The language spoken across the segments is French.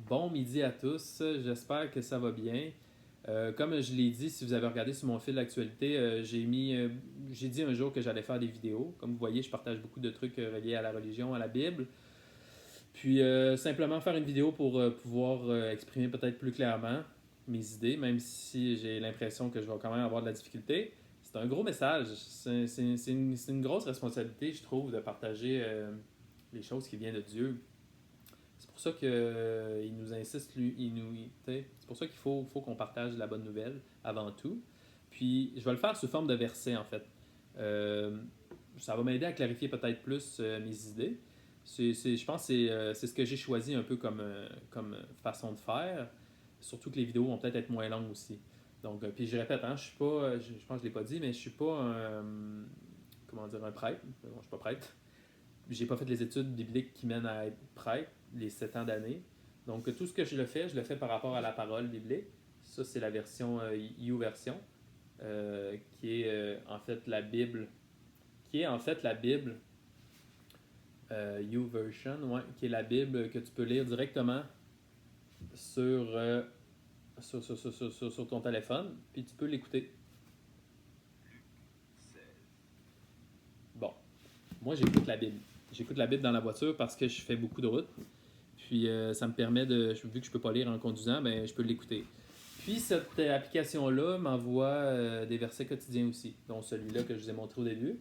Bon midi à tous, j'espère que ça va bien. Comme je l'ai dit, si vous avez regardé sur mon fil d'actualité, j'ai dit un jour que j'allais faire des vidéos. Comme vous voyez, je partage beaucoup de trucs reliés à la religion, à la Bible. Puis simplement faire une vidéo pour pouvoir exprimer peut-être plus clairement mes idées, même si j'ai l'impression que je vais quand même avoir de la difficulté. C'est un gros message. C'est une grosse responsabilité, je trouve, de partager les choses qui viennent de Dieu. C'est pour ça qu'il nous insiste, c'est pour ça qu'il faut qu'on partage la bonne nouvelle avant tout. Puis je vais le faire sous forme de versets en fait. Euh, Ça va m'aider à clarifier peut-être plus mes idées. Je pense que c'est ce que j'ai choisi un peu comme façon de faire. Surtout que les vidéos vont peut-être être moins longues aussi. Donc, puis je répète, je suis pas, je pense que je l'ai pas dit, mais je suis pas comment dire, un prêtre. Bon, je suis pas prêtre. J'ai pas fait les études bibliques qui mènent à être prêtre, les 7 ans d'année. Donc, tout ce que je le fais par rapport à la parole biblique. Ça, c'est la version YouVersion, qui est en fait la Bible, YouVersion, ouais, qui est la Bible que tu peux lire directement sur, sur ton téléphone, puis tu peux l'écouter. Bon, moi j'écoute la Bible. J'écoute la Bible dans la voiture parce que je fais beaucoup de routes. Puis ça me permet vu que je peux pas lire en conduisant, ben je peux l'écouter. Puis cette application-là m'envoie des versets quotidiens aussi, dont celui-là que je vous ai montré au début.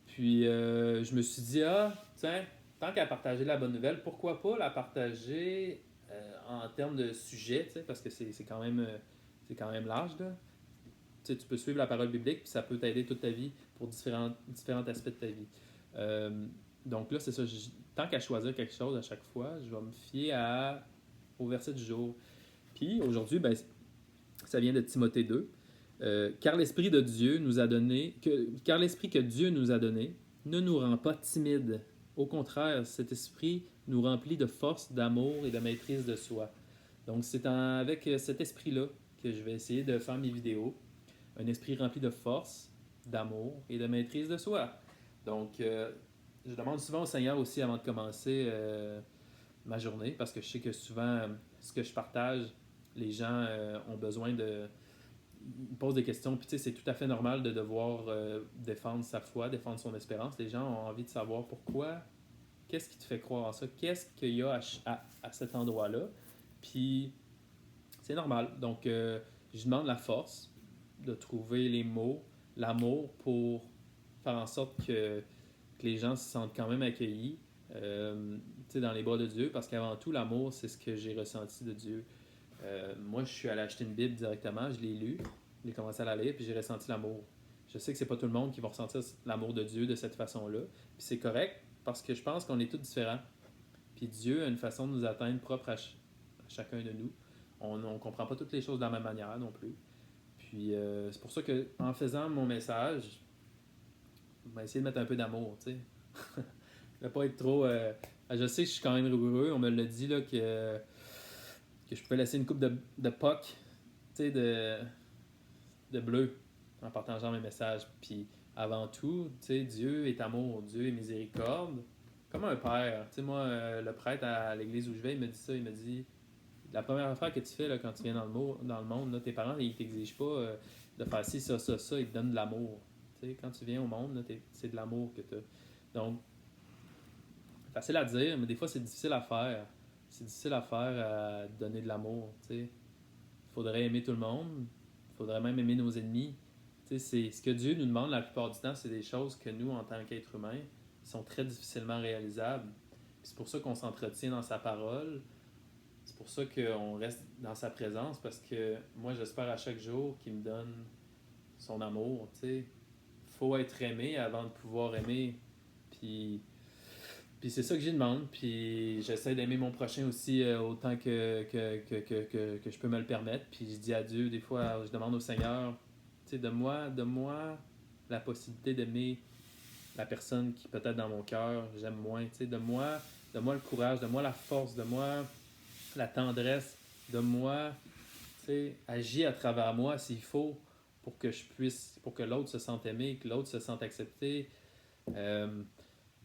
Puis je me suis dit, tiens, tant qu'à partager la bonne nouvelle, pourquoi pas la partager en termes de sujet, parce que c'est quand même large. Là. Tu peux suivre la parole biblique, puis ça peut t'aider toute ta vie pour différents aspects de ta vie. Euh, donc là, c'est ça. Tant qu'à choisir quelque chose à chaque fois, je vais me fier au verset du jour. Puis aujourd'hui, ben, ça vient de Timothée 2. Car l'esprit de Dieu nous a donné, car l'esprit que Dieu nous a donné ne nous rend pas timides. Au contraire, cet esprit nous remplit de force, d'amour et de maîtrise de soi. Donc c'est avec cet esprit-là que je vais essayer de faire mes vidéos. Un esprit rempli de force, d'amour et de maîtrise de soi. Donc je demande souvent au Seigneur aussi avant de commencer ma journée, parce que je sais que souvent, ce que je partage, les gens ont besoin de... Ils posent des questions, puis tu sais, c'est tout à fait normal de devoir défendre sa foi, défendre son espérance. Les gens ont envie de savoir pourquoi, qu'est-ce qui te fait croire en ça, qu'est-ce qu'il y a à cet endroit-là. Puis c'est normal. Donc, je demande la force de trouver les mots, l'amour pour faire en sorte que les gens se sentent quand même accueillis dans les bras de Dieu, parce qu'avant tout, l'amour, c'est ce que j'ai ressenti de Dieu. Moi, je suis allé acheter une Bible directement, je l'ai lue, j'ai commencé à la lire, puis j'ai ressenti l'amour. Je sais que c'est pas tout le monde qui va ressentir l'amour de Dieu de cette façon-là, puis c'est correct, parce que je pense qu'on est tous différents. Puis Dieu a une façon de nous atteindre propre à chacun de nous. On ne comprend pas toutes les choses de la même manière non plus. Puis c'est pour ça que en faisant mon message, on va essayer de mettre un peu d'amour, tu sais. Ne pas être trop. Je sais que je suis quand même rigoureux. On me l'a dit là, que je pouvais laisser une coupe de puck, tu sais, de bleu en partageant mes messages. Puis avant tout, tu sais, Dieu est amour, Dieu est miséricorde. Comme un père. Tu sais, moi, le prêtre à l'église où je vais, il me dit ça. Il me dit, la première affaire que tu fais là, quand tu viens dans le monde, là, tes parents, ils t'exigent pas de faire ci, ça, ça, ça. Ils te donnent de l'amour. Tu sais, quand tu viens au monde, là, c'est de l'amour que tu as. Donc, facile à dire, mais des fois, c'est difficile à faire. C'est difficile à faire, à donner de l'amour. Tu sais. Il faudrait aimer tout le monde. Il faudrait même aimer nos ennemis. Tu sais, c'est ce que Dieu nous demande la plupart du temps, c'est des choses que nous, en tant qu'êtres humains, sont très difficilement réalisables. Puis c'est pour ça qu'on s'entretient dans sa parole. C'est pour ça qu'on reste dans sa présence, parce que moi, j'espère à chaque jour qu'il me donne son amour. Il faut être aimé avant de pouvoir aimer. Puis, puis c'est ça que j'y demande. Puis j'essaie d'aimer mon prochain aussi autant que je peux me le permettre. Puis je dis à Dieu, des fois, je demande au Seigneur, de moi la possibilité d'aimer la personne qui peut-être dans mon cœur j'aime moins. De moi le courage, de moi la force, de moi la tendresse, de moi, agir à travers moi s'il faut pour que l'autre se sente aimé, que l'autre se sente accepté.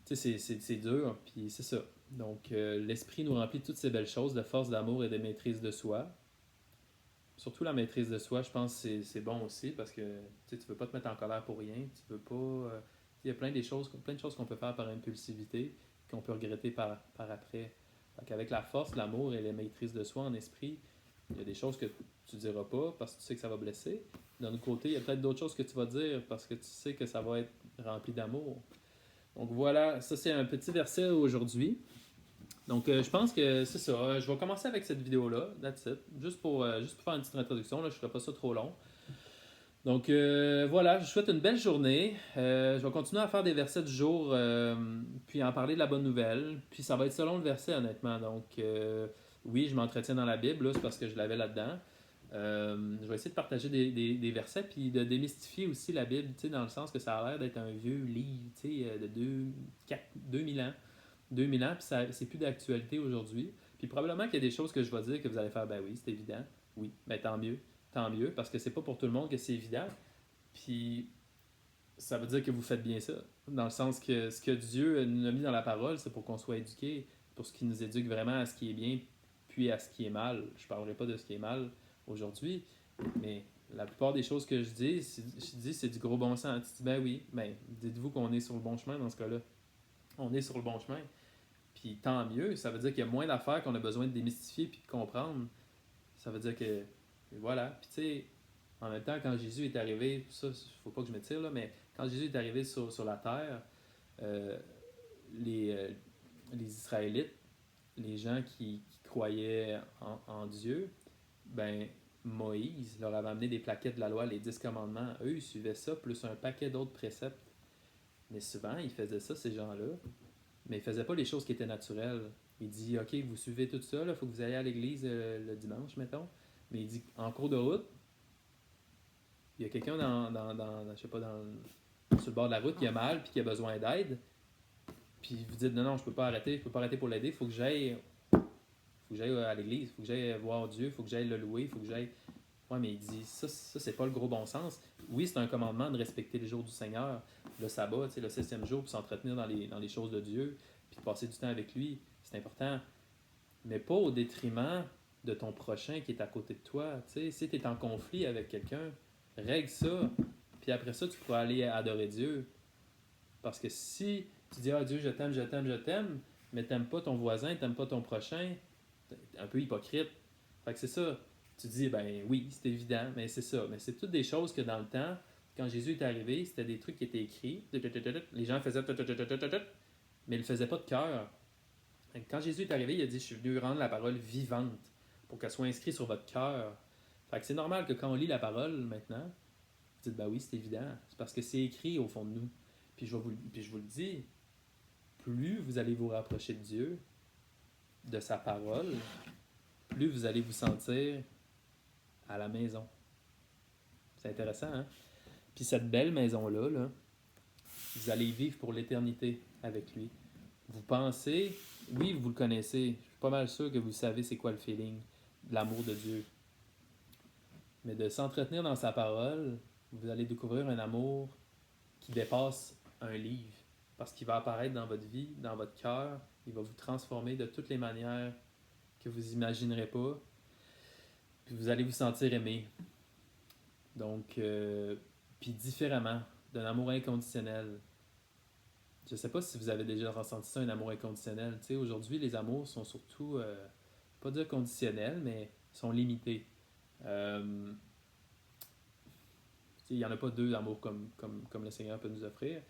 C'est dur, puis c'est ça. Donc, l'esprit nous remplit de toutes ces belles choses, de force, d'amour et de maîtrise de soi. Surtout la maîtrise de soi, je pense que c'est bon aussi parce que tu ne veux pas te mettre en colère pour rien. Tu veux pas. Il y a plein de choses qu'on peut faire par impulsivité qu'on peut regretter par après. Avec la force, l'amour et la maîtrise de soi en esprit, il y a des choses que tu ne diras pas parce que tu sais que ça va blesser. D'un autre côté, il y a peut-être d'autres choses que tu vas dire parce que tu sais que ça va être rempli d'amour. Donc voilà, ça c'est un petit verset aujourd'hui. Donc, je pense que c'est ça. Je vais commencer avec cette vidéo-là. That's it. Juste pour faire une petite introduction. Là, je ne ferai pas ça trop long. Donc, voilà. Je vous souhaite une belle journée. Je vais continuer à faire des versets du jour, puis en parler de la bonne nouvelle. Puis, ça va être selon le verset, honnêtement. Donc, oui, je m'entretiens dans la Bible. Là, c'est parce que je l'avais là-dedans. Je vais essayer de partager des versets, puis de démystifier aussi la Bible, dans le sens que ça a l'air d'être un vieux livre de 2000 ans. 2000 ans, puis c'est plus d'actualité aujourd'hui. Puis probablement qu'il y a des choses que je vais dire que vous allez faire, ben oui, c'est évident. Oui, ben tant mieux, parce que c'est pas pour tout le monde que c'est évident. Puis ça veut dire que vous faites bien ça. Dans le sens que ce que Dieu nous a mis dans la parole, c'est pour qu'on soit éduqués, pour ce qui nous éduque vraiment à ce qui est bien, puis à ce qui est mal. Je parlerai pas de ce qui est mal aujourd'hui, mais la plupart des choses que je dis, c'est du gros bon sens. Tu dis, ben oui, ben dites-vous qu'on est sur le bon chemin dans ce cas-là. On est sur le bon chemin. Puis tant mieux, ça veut dire qu'il y a moins d'affaires qu'on a besoin de démystifier puis de comprendre. Ça veut dire que, voilà. Puis tu sais, en même temps, quand Jésus est arrivé, ça, faut pas que je me tire là, mais quand Jésus est arrivé sur la terre, euh, les, euh, les Israélites, les gens qui croyaient en Dieu, ben Moïse leur avait amené des plaquettes de la loi, les 10 commandements. Eux, ils suivaient ça, plus un paquet d'autres préceptes. Mais souvent, ils faisaient ça, ces gens-là, mais il faisait pas les choses qui étaient naturelles. Il dit, OK, vous suivez tout ça, il faut que vous ayez à l'église le dimanche, mettons. Mais il dit, en cours de route, il y a quelqu'un je sais pas, sur le bord de la route qui a mal puis qui a besoin d'aide. Puis vous dites, non, non, je peux pas arrêter pour l'aider, il faut que j'aille à l'église, il faut que j'aille voir Dieu, il faut que j'aille le louer, il faut que j'aille... Ouais, mais il dit, ça c'est pas le gros bon sens. Oui, c'est un commandement de respecter les jours du Seigneur, le sabbat, le 6e jour, pour s'entretenir dans les choses de Dieu, puis de passer du temps avec lui. C'est important. Mais pas au détriment de ton prochain qui est à côté de toi. T'sais, si tu es en conflit avec quelqu'un, règle ça. Puis après ça, tu pourras aller adorer Dieu. Parce que si tu dis, ah Dieu, je t'aime, je t'aime, je t'aime, mais t'aimes pas ton voisin, t'aimes pas ton prochain, t'es un peu hypocrite. Fait que c'est ça. Tu dis, ben oui, c'est évident, mais c'est ça. Mais c'est toutes des choses que dans le temps, quand Jésus est arrivé, c'était des trucs qui étaient écrits. Les gens faisaient, mais ils le faisaient pas de cœur. Quand Jésus est arrivé, il a dit, je suis venu rendre la parole vivante pour qu'elle soit inscrite sur votre cœur. Fait que c'est normal que quand on lit la parole maintenant, vous dites, ben oui, c'est évident. C'est parce que c'est écrit au fond de nous. Puis je vous le dis, plus vous allez vous rapprocher de Dieu, de sa parole, plus vous allez vous sentir à la maison. C'est intéressant, hein? Puis cette belle maison-là, là, vous allez vivre pour l'éternité avec lui. Vous pensez, oui, vous le connaissez. Je suis pas mal sûr que vous savez c'est quoi le feeling de l'amour de Dieu. Mais de s'entretenir dans sa parole, vous allez découvrir un amour qui dépasse un livre. Parce qu'il va apparaître dans votre vie, dans votre cœur. Il va vous transformer de toutes les manières que vous imaginerez pas. Puis vous allez vous sentir aimé. Donc, puis différemment, d'un amour inconditionnel. Je sais pas si vous avez déjà ressenti ça, un amour inconditionnel. Tu sais, aujourd'hui, les amours sont surtout, pas dire conditionnels, mais sont limités. Euh, il n'y en a pas deux amours comme le Seigneur peut nous offrir.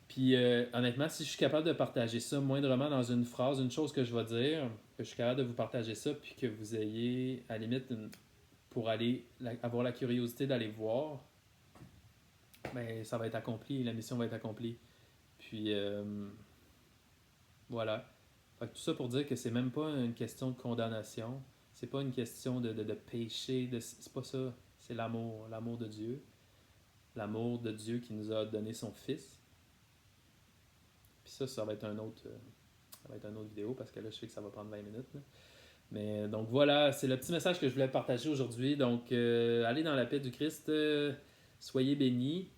Puis honnêtement, si je suis capable de partager ça moindrement dans une phrase, une chose que je vais dire, que je suis capable de vous partager ça, puis que vous ayez, à la limite, pour avoir la curiosité d'aller voir, ben, ça va être accompli, la mission va être accomplie. Puis voilà. Fait que tout ça pour dire que c'est même pas une question de condamnation, c'est pas une question de péché, c'est pas ça. C'est l'amour de Dieu. L'amour de Dieu qui nous a donné son Fils. Puis ça va être ça va être une autre vidéo parce que là, je sais que ça va prendre 20 minutes. Là. Mais donc voilà, c'est le petit message que je voulais partager aujourd'hui. Donc, allez dans la paix du Christ, soyez bénis,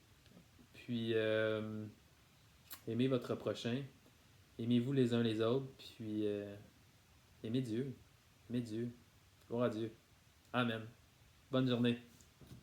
puis aimez votre prochain. Aimez-vous les uns les autres, puis aimez Dieu. Aimez Dieu. Gloire à Dieu. Amen. Bonne journée.